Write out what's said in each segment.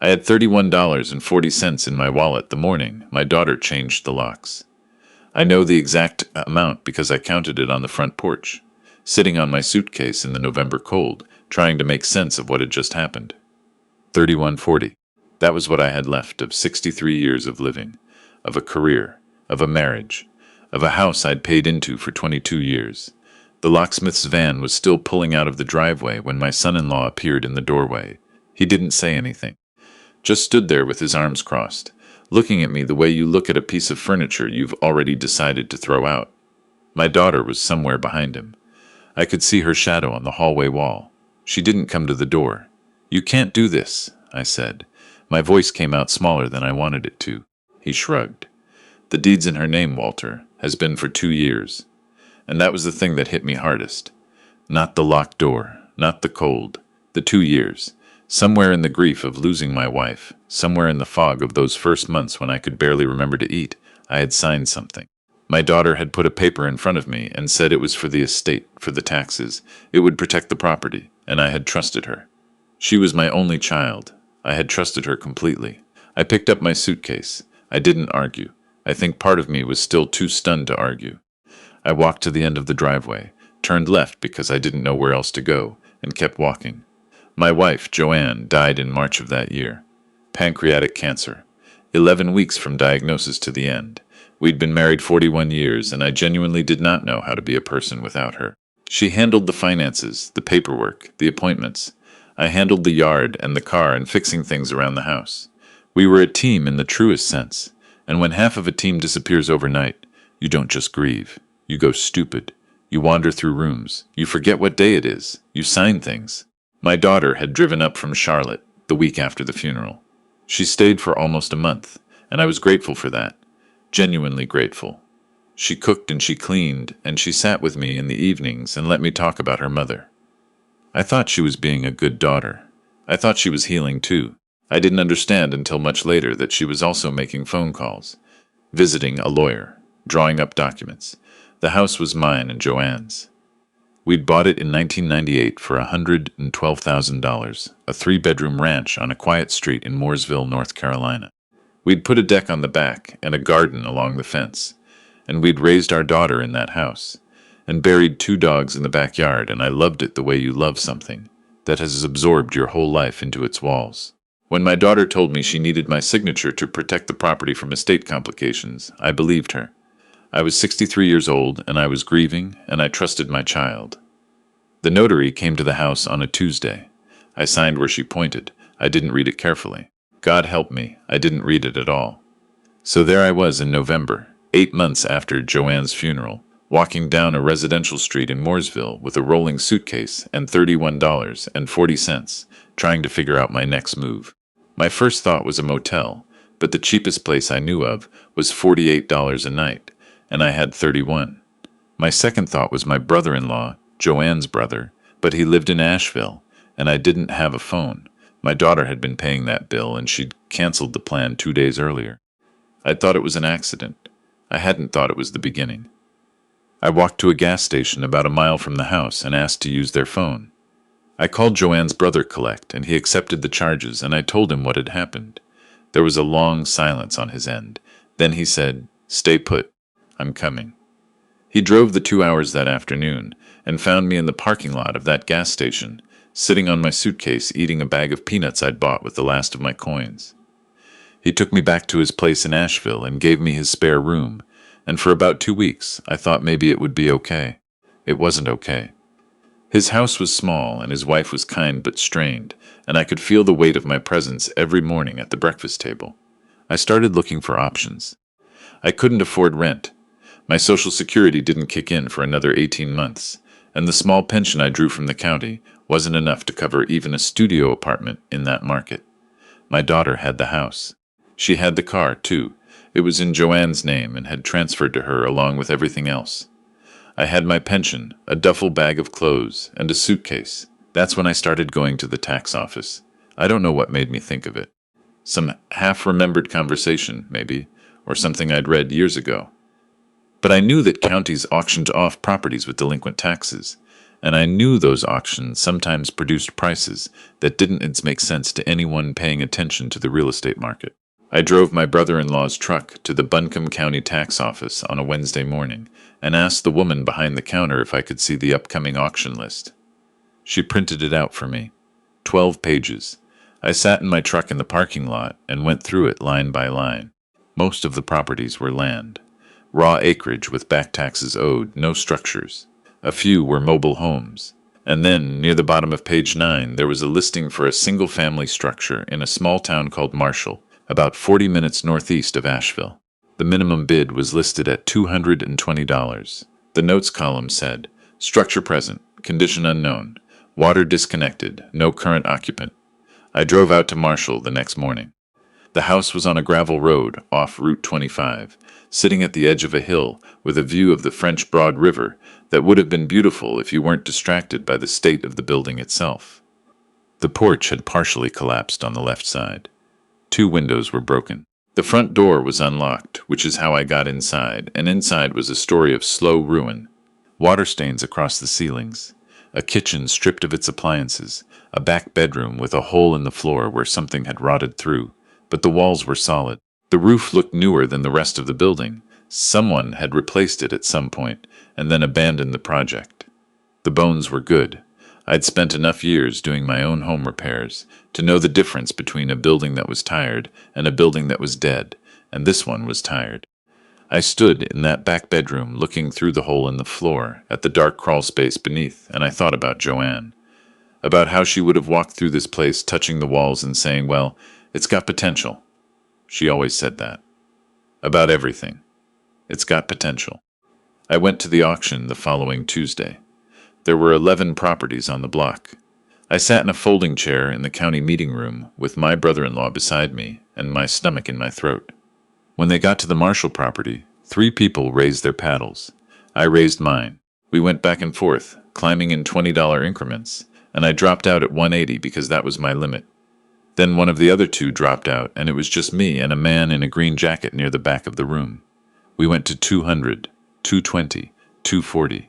I had $31.40 in my wallet the morning my daughter changed the locks. I know the exact amount because I counted it on the front porch, sitting on my suitcase in the November cold, trying to make sense of what had just happened. 3140. That was what I had left of 63 years of living, of a career, of a marriage, of a house I'd paid into for 22 years. The locksmith's van was still pulling out of the driveway when my son-in-law appeared in the doorway. He didn't say anything, just stood there with his arms crossed, looking at me the way you look at a piece of furniture you've already decided to throw out. My daughter was somewhere behind him. I could see her shadow on the hallway wall. She didn't come to the door. "You can't do this," I said. My voice came out smaller than I wanted it to. He shrugged. "The deed's in her name, Walter, has been for 2 years. And that was the thing that hit me hardest. Not the locked door, not the cold, the 2 years. Somewhere in the grief of losing my wife, somewhere in the fog of those first months when I could barely remember to eat, I had signed something. My daughter had put a paper in front of me and said it was for the estate, for the taxes. It would protect the property, and I had trusted her. She was my only child. I had trusted her completely. I picked up my suitcase. I didn't argue. I think part of me was still too stunned to argue. I walked to the end of the driveway, turned left because I didn't know where else to go, and kept walking. My wife, Joanne, died in March of that year. Pancreatic cancer. 11 weeks from diagnosis to the end. We'd been married 41 years, and I genuinely did not know how to be a person without her. She handled the finances, the paperwork, the appointments. I handled the yard and the car and fixing things around the house. We were a team in the truest sense, and when half of a team disappears overnight, you don't just grieve. You go stupid. You wander through rooms. You forget what day it is. You sign things. My daughter had driven up from Charlotte the week after the funeral. She stayed for almost a month, and I was grateful for that. Genuinely grateful. She cooked and she cleaned, and she sat with me in the evenings and let me talk about her mother. I thought she was being a good daughter. I thought she was healing too. I didn't understand until much later that she was also making phone calls, visiting a lawyer, drawing up documents. The house was mine and Joanne's. We'd bought it in 1998 for $112,000, a 3-bedroom ranch on a quiet street in Mooresville, North Carolina. We'd put a deck on the back and a garden along the fence, and we'd raised our daughter in that house, and buried 2 dogs in the backyard, and I loved it the way you love something that has absorbed your whole life into its walls. When my daughter told me she needed my signature to protect the property from estate complications, I believed her. I was 63 years old, and I was grieving, and I trusted my child. The notary came to the house on a Tuesday. I signed where she pointed. I didn't read it carefully. God help me, I didn't read it at all. So there I was in November, 8 months after Joanne's funeral, walking down a residential street in Mooresville with a rolling suitcase and $31.40, trying to figure out my next move. My first thought was a motel, but the cheapest place I knew of was $48 a night, and I had 31. My second thought was my brother-in-law, Joanne's brother, but he lived in Asheville, and I didn't have a phone. My daughter had been paying that bill, and she'd canceled the plan 2 days earlier. I'd thought it was an accident. I hadn't thought it was the beginning. I walked to a gas station about a mile from the house and asked to use their phone. I called Joanne's brother collect, and he accepted the charges, and I told him what had happened. There was a long silence on his end. Then he said, "Stay put. I'm coming." He drove the 2 hours that afternoon and found me in the parking lot of that gas station, sitting on my suitcase eating a bag of peanuts I'd bought with the last of my coins. He took me back to his place in Asheville and gave me his spare room, and for about 2 weeks I thought maybe it would be okay. It wasn't okay. His house was small and his wife was kind but strained, and I could feel the weight of my presence every morning at the breakfast table. I started looking for options. I couldn't afford rent. My Social Security didn't kick in for another 18 months, and the small pension I drew from the county wasn't enough to cover even a studio apartment in that market. My daughter had the house. She had the car, too. It was in Joanne's name and had transferred to her along with everything else. I had my pension, a duffel bag of clothes, and a suitcase. That's when I started going to the tax office. I don't know what made me think of it. Some half-remembered conversation, maybe, or something I'd read years ago. But I knew that counties auctioned off properties with delinquent taxes, and I knew those auctions sometimes produced prices that didn't make sense to anyone paying attention to the real estate market. I drove my brother-in-law's truck to the Buncombe County Tax Office on a Wednesday morning and asked the woman behind the counter if I could see the upcoming auction list. She printed it out for me. 12 pages. I sat in my truck in the parking lot and went through it line by line. Most of the properties were land. Raw acreage with back taxes owed, no structures. A few were mobile homes. And then, near the bottom of page 9, there was a listing for a single-family structure in a small town called Marshall, about 40 minutes northeast of Asheville. The minimum bid was listed at $220. The notes column said, "Structure present, condition unknown, water disconnected, no current occupant." I drove out to Marshall the next morning. The house was on a gravel road off Route 25, sitting at the edge of a hill with a view of the French Broad River that would have been beautiful if you weren't distracted by the state of the building itself. The porch had partially collapsed on the left side. 2 windows were broken. The front door was unlocked, which is how I got inside, and inside was a story of slow ruin. Water stains across the ceilings, a kitchen stripped of its appliances, a back bedroom with a hole in the floor where something had rotted through, but the walls were solid. The roof looked newer than the rest of the building. Someone had replaced it at some point, and then abandoned the project. The bones were good. I'd spent enough years doing my own home repairs to know the difference between a building that was tired and a building that was dead, and this one was tired. I stood in that back bedroom looking through the hole in the floor at the dark crawl space beneath, and I thought about Joanne. About how she would have walked through this place touching the walls and saying, "Well, it's got potential." She always said that. About everything. It's got potential. I went to the auction the following Tuesday. There were 11 properties on the block. I sat in a folding chair in the county meeting room with my brother-in-law beside me and my stomach in my throat. When they got to the Marshall property, 3 people raised their paddles. I raised mine. We went back and forth, climbing in $20 increments, and I dropped out at 180 because that was my limit. Then one of the other 2 dropped out, and it was just me and a man in a green jacket near the back of the room. We went to 200, 220, 240.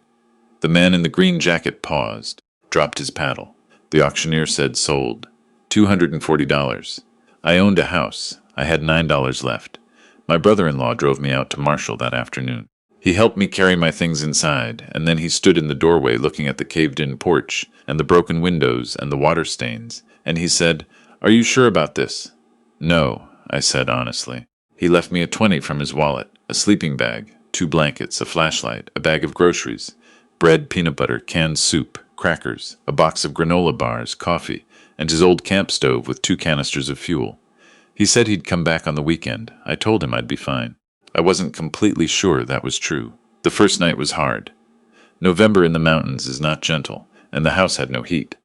The man in the green jacket paused, dropped his paddle. The auctioneer said sold. $240. I owned a house. I had $9 left. My brother-in-law drove me out to Marshall that afternoon. He helped me carry my things inside, and then he stood in the doorway looking at the caved-in porch and the broken windows and the water stains, and he said, "Are you sure about this?" "No," I said honestly. He left me a 20 from his wallet, a sleeping bag, 2 blankets, a flashlight, a bag of groceries, bread, peanut butter, canned soup, crackers, a box of granola bars, coffee, and his old camp stove with 2 canisters of fuel. He said he'd come back on the weekend. I told him I'd be fine. I wasn't completely sure that was true. The first night was hard. November in the mountains is not gentle, and the house had no heat.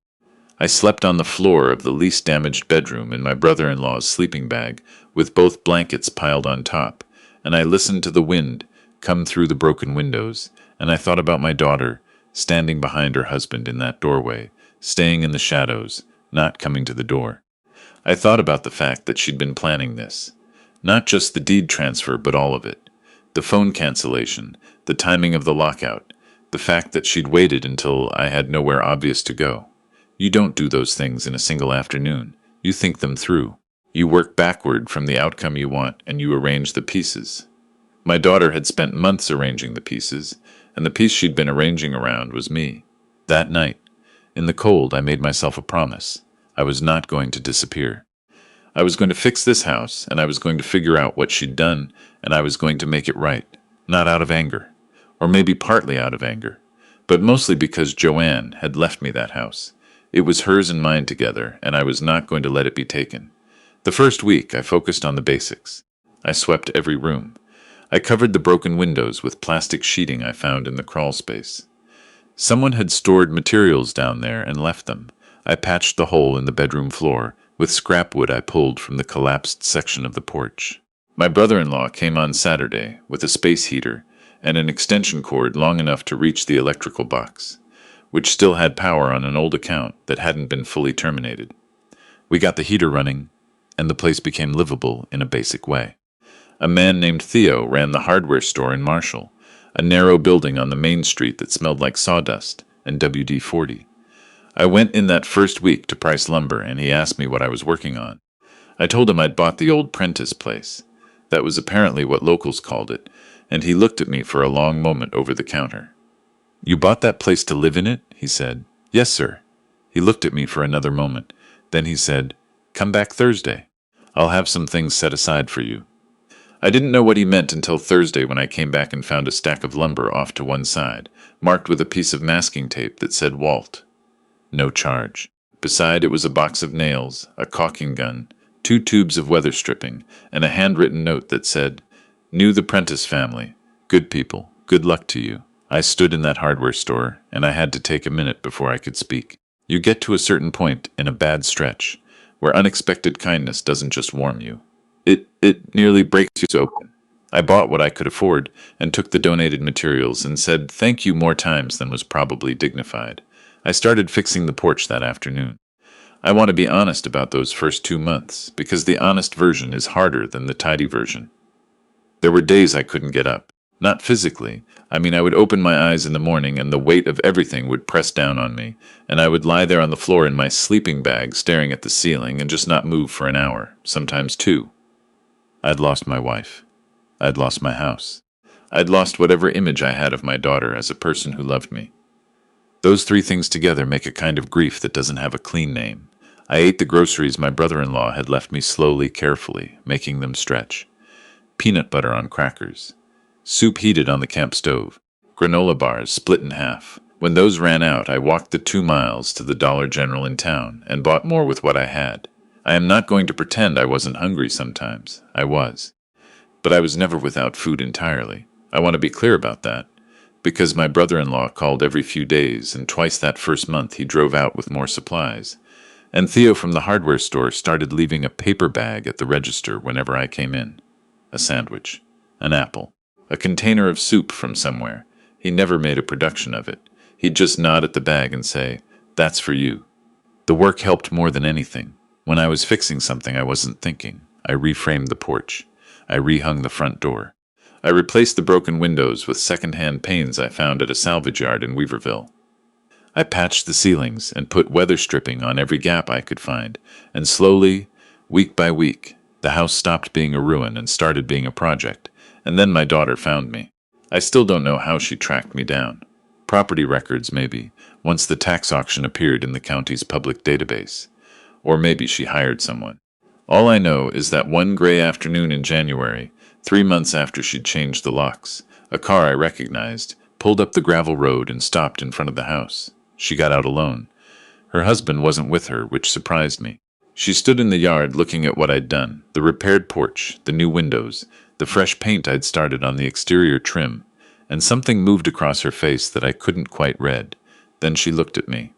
I slept on the floor of the least damaged bedroom in my brother-in-law's sleeping bag with both blankets piled on top, and I listened to the wind come through the broken windows, and I thought about my daughter standing behind her husband in that doorway, staying in the shadows, not coming to the door. I thought about the fact that she'd been planning this. Not just the deed transfer, but all of it. The phone cancellation, the timing of the lockout, the fact that she'd waited until I had nowhere obvious to go. You don't do those things in a single afternoon. You think them through. You work backward from the outcome you want, and you arrange the pieces. My daughter had spent months arranging the pieces, and the piece she'd been arranging around was me. That night, in the cold, I made myself a promise. I was not going to disappear. I was going to fix this house, and I was going to figure out what she'd done, and I was going to make it right. Not out of anger, or maybe partly out of anger, but mostly because Joanne had left me that house. It was hers and mine together, and I was not going to let it be taken. The first week, I focused on the basics. I swept every room. I covered the broken windows with plastic sheeting I found in the crawl space. Someone had stored materials down there and left them. I patched the hole in the bedroom floor with scrap wood I pulled from the collapsed section of the porch. My brother-in-law came on Saturday with a space heater and an extension cord long enough to reach the electrical box, which still had power on an old account that hadn't been fully terminated. We got the heater running, and the place became livable in a basic way. A man named Theo ran the hardware store in Marshall, a narrow building on the main street that smelled like sawdust and WD-40. I went in that first week to price lumber, and he asked me what I was working on. I told him I'd bought the old Prentice place. That was apparently what locals called it, and he looked at me for a long moment over the counter. "You bought that place to live in it?" he said. "Yes, sir." He looked at me for another moment. Then he said, "Come back Thursday. I'll have some things set aside for you." I didn't know what he meant until Thursday when I came back and found a stack of lumber off to one side, marked with a piece of masking tape that said Walt. No charge. Beside it was a box of nails, a caulking gun, 2 tubes of weather stripping, and a handwritten note that said, "Knew the Prentice family. Good people. Good luck to you." I stood in that hardware store, and I had to take a minute before I could speak. You get to a certain point in a bad stretch, where unexpected kindness doesn't just warm you. It nearly breaks you open. I bought what I could afford, and took the donated materials, and said thank you more times than was probably dignified. I started fixing the porch that afternoon. I want to be honest about those first 2 months, because the honest version is harder than the tidy version. There were days I couldn't get up. Not physically. I mean, I would open my eyes in the morning and the weight of everything would press down on me, and I would lie there on the floor in my sleeping bag staring at the ceiling and just not move for an hour, sometimes 2. I'd lost my wife. I'd lost my house. I'd lost whatever image I had of my daughter as a person who loved me. Those 3 things together make a kind of grief that doesn't have a clean name. I ate the groceries my brother-in-law had left me slowly, carefully, making them stretch. Peanut butter on crackers. Soup heated on the camp stove. Granola bars split in half. When those ran out, I walked the 2 miles to the Dollar General in town and bought more with what I had. I am not going to pretend I wasn't hungry sometimes. I was. But I was never without food entirely. I want to be clear about that. Because my brother-in-law called every few days, and twice that first month he drove out with more supplies. And Theo from the hardware store started leaving a paper bag at the register whenever I came in. A sandwich. An apple. A container of soup from somewhere. He never made a production of it. He'd just nod at the bag and say, "That's for you." The work helped more than anything. When I was fixing something I wasn't thinking, I reframed the porch. I rehung the front door. I replaced the broken windows with second-hand panes I found at a salvage yard in Weaverville. I patched the ceilings and put weather stripping on every gap I could find, and slowly, week by week, the house stopped being a ruin and started being a project, and then my daughter found me. I still don't know how she tracked me down. Property records, maybe, once the tax auction appeared in the county's public database. Or maybe she hired someone. All I know is that one gray afternoon in January, 3 months after she'd changed the locks, a car I recognized pulled up the gravel road and stopped in front of the house. She got out alone. Her husband wasn't with her, which surprised me. She stood in the yard looking at what I'd done, the repaired porch, the new windows, the fresh paint I'd started on the exterior trim, and something moved across her face that I couldn't quite read. Then she looked at me.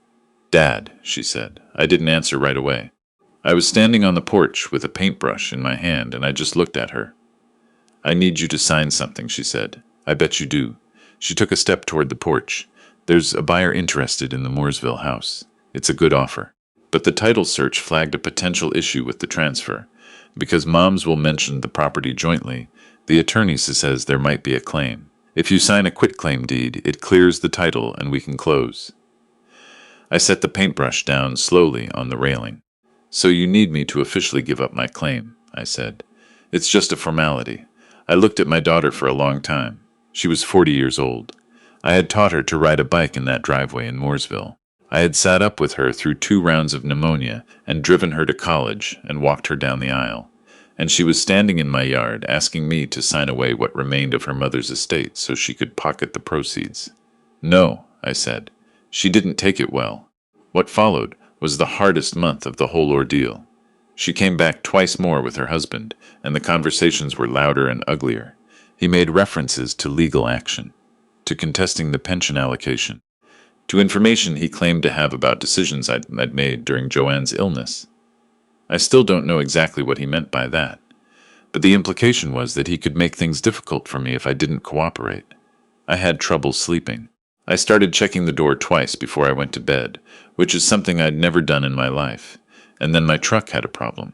"Dad," she said. I didn't answer right away. I was standing on the porch with a paintbrush in my hand, and I just looked at her. "I need you to sign something," she said. "I bet you do." She took a step toward the porch. "There's a buyer interested in the Mooresville house. It's a good offer." But the title search flagged a potential issue with the transfer. Because moms will mention the property jointly, the attorney says there might be a claim. If you sign a quitclaim deed, it clears the title and we can close. I set the paintbrush down slowly on the railing. "So you need me to officially give up my claim," I said. "It's just a formality. I looked at my daughter for a long time. She was 40 years old. I had taught her to ride a bike in that driveway in Mooresville. I had sat up with her through 2 rounds of pneumonia and driven her to college and walked her down the aisle. And she was standing in my yard asking me to sign away what remained of her mother's estate so she could pocket the proceeds. "No," I said. She didn't take it well. What followed was the hardest month of the whole ordeal. She came back twice more with her husband, and the conversations were louder and uglier. He made references to legal action, to contesting the pension allocation, to information he claimed to have about decisions I'd made during Joanne's illness. I still don't know exactly what he meant by that, but the implication was that he could make things difficult for me if I didn't cooperate. I had trouble sleeping. I started checking the door twice before I went to bed, which is something I'd never done in my life, and then my truck had a problem.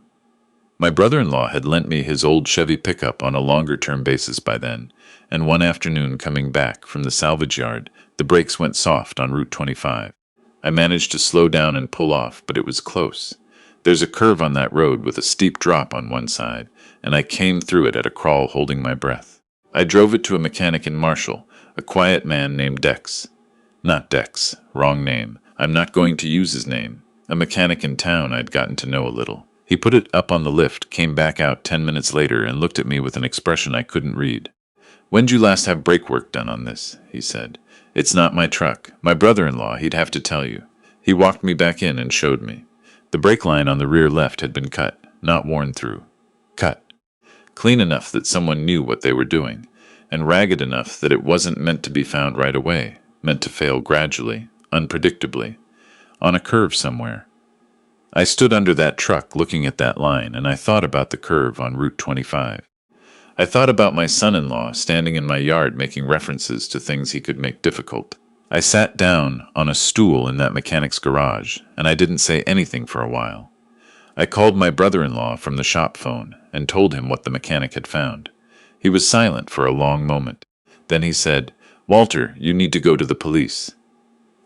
My brother-in-law had lent me his old Chevy pickup on a longer-term basis by then, and one afternoon coming back from the salvage yard, the brakes went soft on Route 25. I managed to slow down and pull off, but it was close. There's a curve on that road with a steep drop on one side, and I came through it at a crawl holding my breath. I drove it to a mechanic in Marshall, a quiet man named Dex. Not Dex, wrong name. I'm not going to use his name. A mechanic in town I'd gotten to know a little. He put it up on the lift, came back out 10 minutes later, and looked at me with an expression I couldn't read. "When'd you last have brake work done on this?" he said. "It's not my truck. My brother-in-law, he'd have to tell you." He walked me back in and showed me. The brake line on the rear left had been cut, not worn through. Cut. Clean enough that someone knew what they were doing, and ragged enough that it wasn't meant to be found right away, meant to fail gradually, unpredictably, on a curve somewhere. I stood under that truck looking at that line, and I thought about the curve on Route 25. I thought about my son-in-law standing in my yard making references to things he could make difficult. I sat down on a stool in that mechanic's garage, and I didn't say anything for a while. I called my brother-in-law from the shop phone and told him what the mechanic had found. He was silent for a long moment. Then he said, "Walter, you need to go to the police."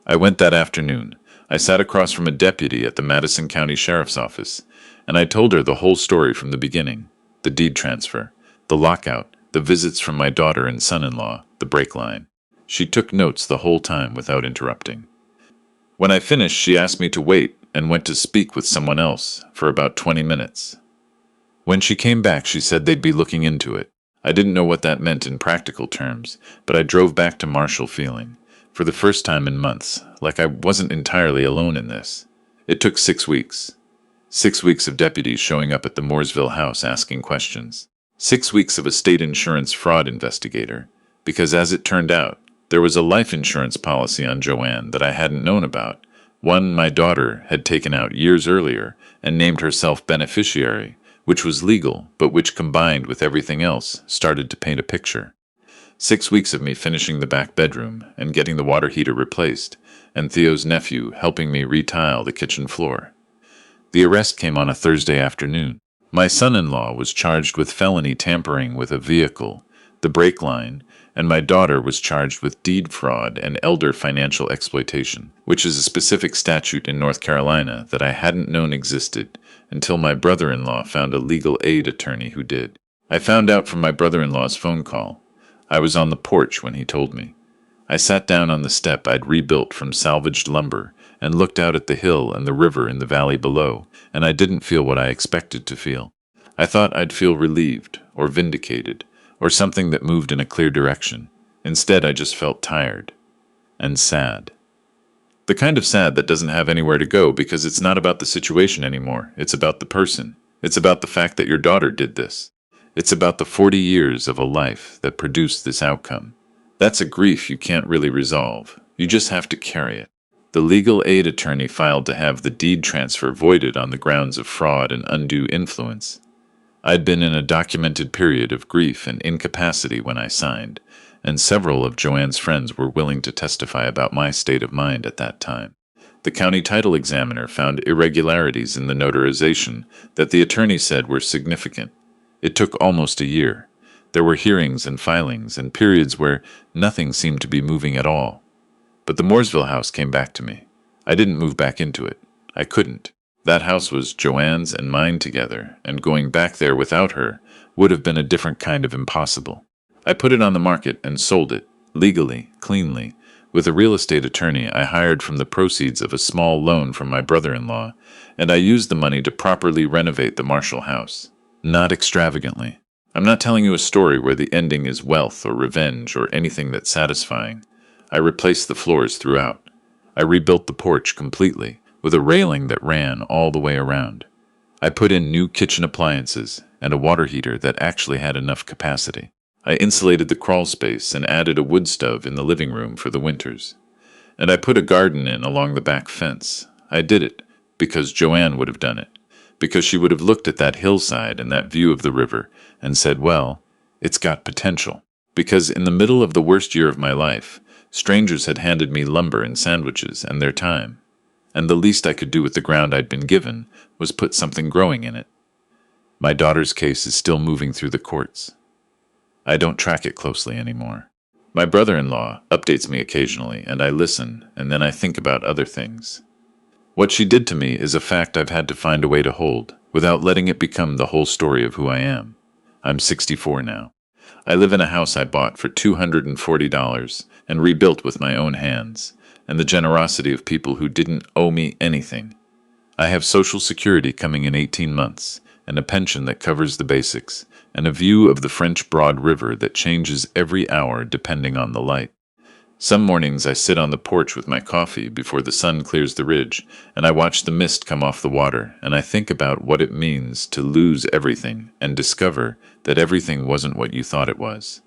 I went that afternoon. I sat across from a deputy at the Madison County Sheriff's Office, and I told her the whole story from the beginning. The deed transfer, the lockout, the visits from my daughter and son-in-law, the brake line. She took notes the whole time without interrupting. When I finished, she asked me to wait and went to speak with someone else for about 20 minutes. When she came back, she said they'd be looking into it. I didn't know what that meant in practical terms, but I drove back to Marshall feeling, for the first time in months, like I wasn't entirely alone in this. It took 6 weeks. 6 weeks of deputies showing up at the Mooresville house asking questions. 6 weeks of a state insurance fraud investigator, because as it turned out, there was a life insurance policy on Joanne that I hadn't known about, one my daughter had taken out years earlier and named herself beneficiary, which was legal, but which combined with everything else started to paint a picture. 6 weeks of me finishing the back bedroom and getting the water heater replaced, and Theo's nephew helping me retile the kitchen floor. The arrest came on a Thursday afternoon. My son-in-law was charged with felony tampering with a vehicle, the brake line, and my daughter was charged with deed fraud and elder financial exploitation, which is a specific statute in North Carolina that I hadn't known existed until my brother-in-law found a legal aid attorney who did. I found out from my brother-in-law's phone call. I was on the porch when he told me. I sat down on the step I'd rebuilt from salvaged lumber and looked out at the hill and the river in the valley below, and I didn't feel what I expected to feel. I thought I'd feel relieved or vindicated, or something that moved in a clear direction. Instead, I just felt tired and sad. The kind of sad that doesn't have anywhere to go because it's not about the situation anymore. It's about the person. It's about the fact that your daughter did this. It's about the 40 years of a life that produced this outcome. That's a grief you can't really resolve. You just have to carry it. The legal aid attorney filed to have the deed transfer voided on the grounds of fraud and undue influence. I'd been in a documented period of grief and incapacity when I signed, and several of Joanne's friends were willing to testify about my state of mind at that time. The county title examiner found irregularities in the notarization that the attorney said were significant. It took almost a year. There were hearings and filings and periods where nothing seemed to be moving at all. But the Mooresville house came back to me. I didn't move back into it. I couldn't. That house was Joanne's and mine together, and going back there without her would have been a different kind of impossible. I put it on the market and sold it, legally, cleanly, with a real estate attorney I hired from the proceeds of a small loan from my brother-in-law, and I used the money to properly renovate the Marshall house. Not extravagantly. I'm not telling you a story where the ending is wealth or revenge or anything that's satisfying. I replaced the floors throughout. I rebuilt the porch completely, with a railing that ran all the way around. I put in new kitchen appliances and a water heater that actually had enough capacity. I insulated the crawl space and added a wood stove in the living room for the winters. And I put a garden in along the back fence. I did it because Joanne would have done it, because she would have looked at that hillside and that view of the river and said, well, it's got potential. Because in the middle of the worst year of my life, strangers had handed me lumber and sandwiches and their time. And the least I could do with the ground I'd been given was put something growing in it. My daughter's case is still moving through the courts. I don't track it closely anymore. My brother-in-law updates me occasionally, and I listen, and then I think about other things. What she did to me is a fact I've had to find a way to hold, without letting it become the whole story of who I am. I'm 64 now. I live in a house I bought for $240 and rebuilt with my own hands, and the generosity of people who didn't owe me anything. I have Social Security coming in 18 months, and a pension that covers the basics, and a view of the French Broad River that changes every hour depending on the light. Some mornings I sit on the porch with my coffee before the sun clears the ridge, and I watch the mist come off the water, and I think about what it means to lose everything and discover that everything wasn't what you thought it was.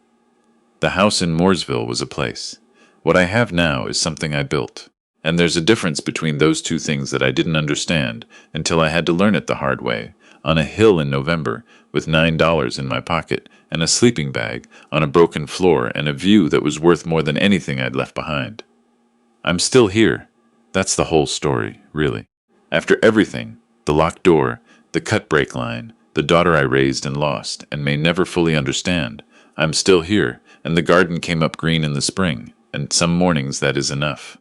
The house in Mooresville was a place. What I have now is something I built. And there's a difference between those two things that I didn't understand until I had to learn it the hard way, on a hill in November, with $9 in my pocket, and a sleeping bag, on a broken floor, and a view that was worth more than anything I'd left behind. I'm still here. That's the whole story, really. After everything, the locked door, the cut brake line, the daughter I raised and lost, and may never fully understand, I'm still here, and the garden came up green in the spring, and some mornings that is enough.